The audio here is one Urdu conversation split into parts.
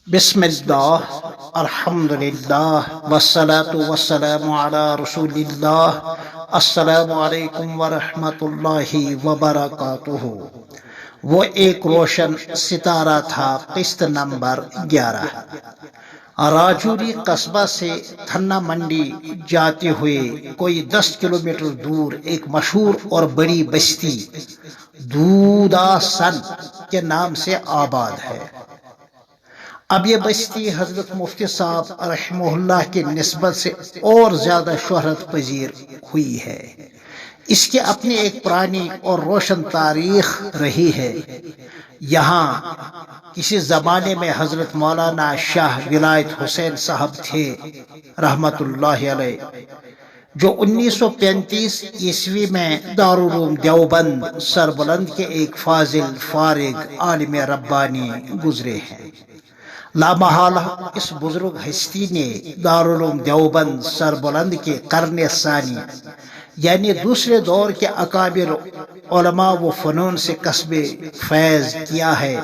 بسم اللہ الحمد للہ والصلاة والسلام علی رسول اللہ السلام علیکم ورحمۃ اللہ وبرکاتہ۔ وہ ایک روشن ستارہ تھا، قسط نمبر 11۔ راجوری قصبہ سے تھنا منڈی جاتے ہوئے کوئی 10 کلومیٹر دور ایک مشہور اور بڑی بستی دوداسن کے نام سے آباد ہے۔ اب یہ بستی حضرت مفتی صاحب رحمہ اللہ کی نسبت سے اور زیادہ شہرت پذیر ہوئی ہے۔ اس کی اپنی ایک پرانی اور روشن تاریخ رہی ہے۔ یہاں کسی زمانے میں حضرت مولانا شاہ ولایت حسین صاحب تھے رحمت اللہ علیہ، جو 1935 عیسوی میں دارالعلوم دیوبند سربلند کے ایک فاضل فارغ عالم ربانی گزرے ہیں۔ لامحالہ اس بزرگ ہستی نے دارالعلوم دیوبند سربلند کے قرن ثانی یعنی دوسرے دور کے اکابر علماء و فنون سے کسب فیض کیا ہے۔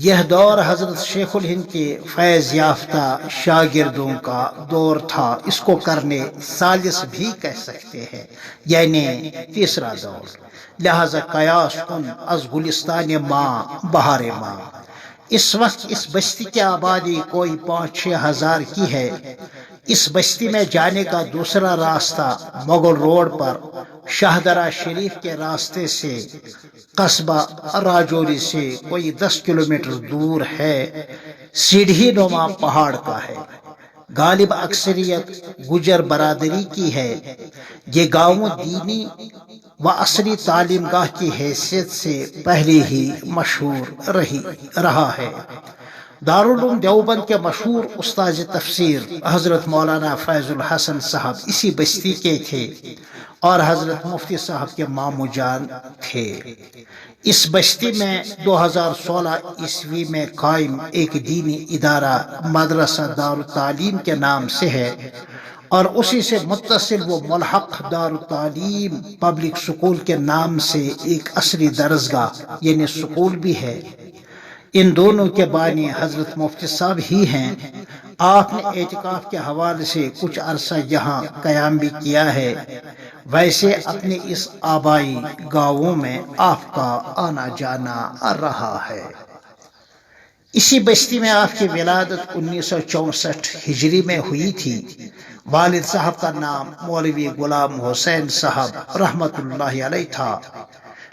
یہ دور حضرت شیخ الہند کے فیض یافتہ شاگردوں کا دور تھا۔ اس کو قرن ثالث بھی کہہ سکتے ہیں، یعنی تیسرا دور۔ لہذا قیاس کن از گلستان ماں بہار ماں۔ اس وقت اس بستی کی آبادی کوئی 5-6 ہزار کی ہے۔ اس بستی میں جانے کا دوسرا راستہ مغل روڈ پر شاہدرہ شریف کے راستے سے قصبہ راجوری سے کوئی 10 کلومیٹر دور ہے، سیڑھی نما پہاڑ کا ہے۔ غالب اکثریت گجر برادری کی ہے۔ یہ گاؤں دینی و عصری تعلیم گاہ کی حیثیت سے پہلے ہی مشہور رہا ہے۔ دارالعلوم دیوبند کے مشہور استاذ تفسیر حضرت مولانا فیض الحسن صاحب اسی بستی کے تھے اور حضرت مفتی صاحب کے ماموں جان تھے۔ اس بستی میں 2016 عیسوی میں قائم ایک دینی ادارہ مدرسہ دارالتعلیم کے نام سے ہے، اور اسی سے متصل و ملحق دارالتعلیم پبلک سکول کے نام سے ایک عصری درسگاہ یعنی سکول بھی ہے۔ ان دونوں کے بانی حضرت مفتی صاحب ہی ہیں۔ آپ نے اعتکاف کے حوالے سے کچھ عرصہ یہاں قیام بھی کیا ہے۔ ویسے اپنے اس آبائی گاؤں میں آپ کا آنا جانا رہا ہے۔ اسی بستی میں آپ کی ولادت 1964 ہجری میں ہوئی تھی۔ والد صاحب کا نام مولوی غلام حسین صاحب رحمت اللہ علیہ تھا،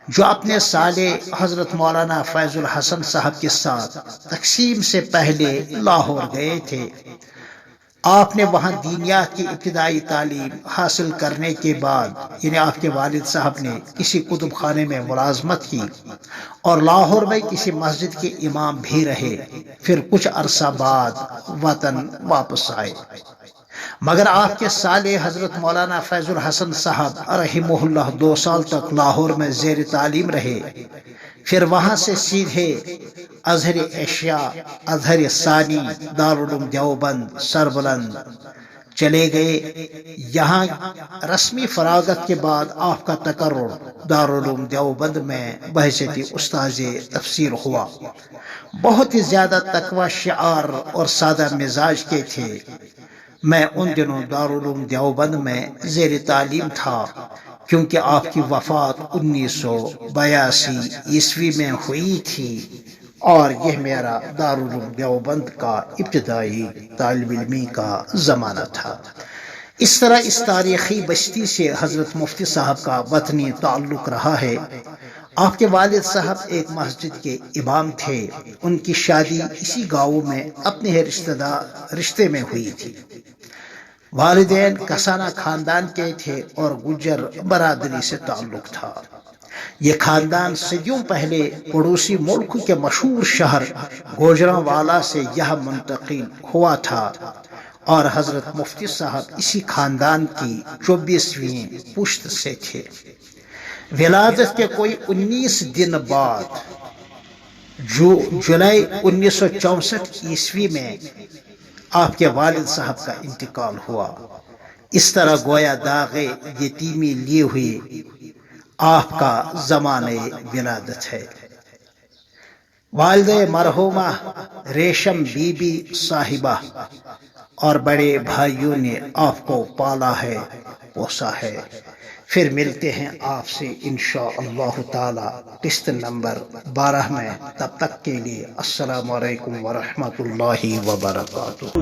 جو اپنے سالے حضرت مولانا فیض الحسن صاحب کے ساتھ تقسیم سے پہلے لاہور گئے تھے۔ آپ نے وہاں دینیات کی ابتدائی تعلیم حاصل کرنے کے بعد یعنی آپ کے والد صاحب نے کسی کتب خانے میں ملازمت کی اور لاہور میں کسی مسجد کے امام بھی رہے۔ پھر کچھ عرصہ بعد وطن واپس آئے، مگر آپ کے سالے حضرت مولانا فیض الحسن صاحب رحمہ اللہ 2 سال تک لاہور میں زیر تعلیم رہے۔ پھر وہاں سے سیدھے ازہر ایشیا ازہر ثانی دارالعلوم دیوبند سربلند چلے گئے۔ یہاں رسمی فراغت کے بعد آپ کا تقرر دارالعلوم دیوبند میں بحیثیت استاذ تفسیر ہوا۔ بہت ہی زیادہ تقوی شعار اور سادہ مزاج کے تھے۔ میں ان دنوں دارالعلوم دیوبند میں زیر تعلیم تھا، کیونکہ آپ کی وفات 1982 عیسوی میں ہوئی تھی، اور یہ میرا دارالعلوم دیوبند کا ابتدائی طالب علمی کا زمانہ تھا۔ اس طرح اس تاریخی بستی سے حضرت مفتی صاحب کا وطنی تعلق رہا ہے۔ آپ کے والد صاحب ایک مسجد کے امام تھے۔ ان کی شادی اسی گاؤں میں اپنے رشتے میں ہوئی تھی۔ والدین کسانہ خاندان کے تھے اور گجر برادری سے تعلق تھا۔ یہ خاندان صدیوں پہلے پڑوسی ملک کے مشہور شہر گوجرانوالا سے یہاں منتقل ہوا تھا، اور حضرت مفتی صاحب اسی خاندان کی 24ویں پشت سے تھے۔ ولادت کے کوئی 19 دن بعد جولائی 1964 عیسوی میں آپ کے والد صاحب کا انتقال ہوا۔ اس طرح گویا داغ یتیمی لیے ہوئے آپ کا زمانہ ولادت ہے۔ والدہ مرحومہ ریشم بی بی صاحبہ اور بڑے بھائیوں نے آپ کو پالا ہے، پوسا ہے۔ پھر ملتے ہیں آپ سے انشاءاللہ تعالی قسط نمبر 12 میں، تب تک کے لیے السلام علیکم ورحمۃ اللہ وبرکاتہ۔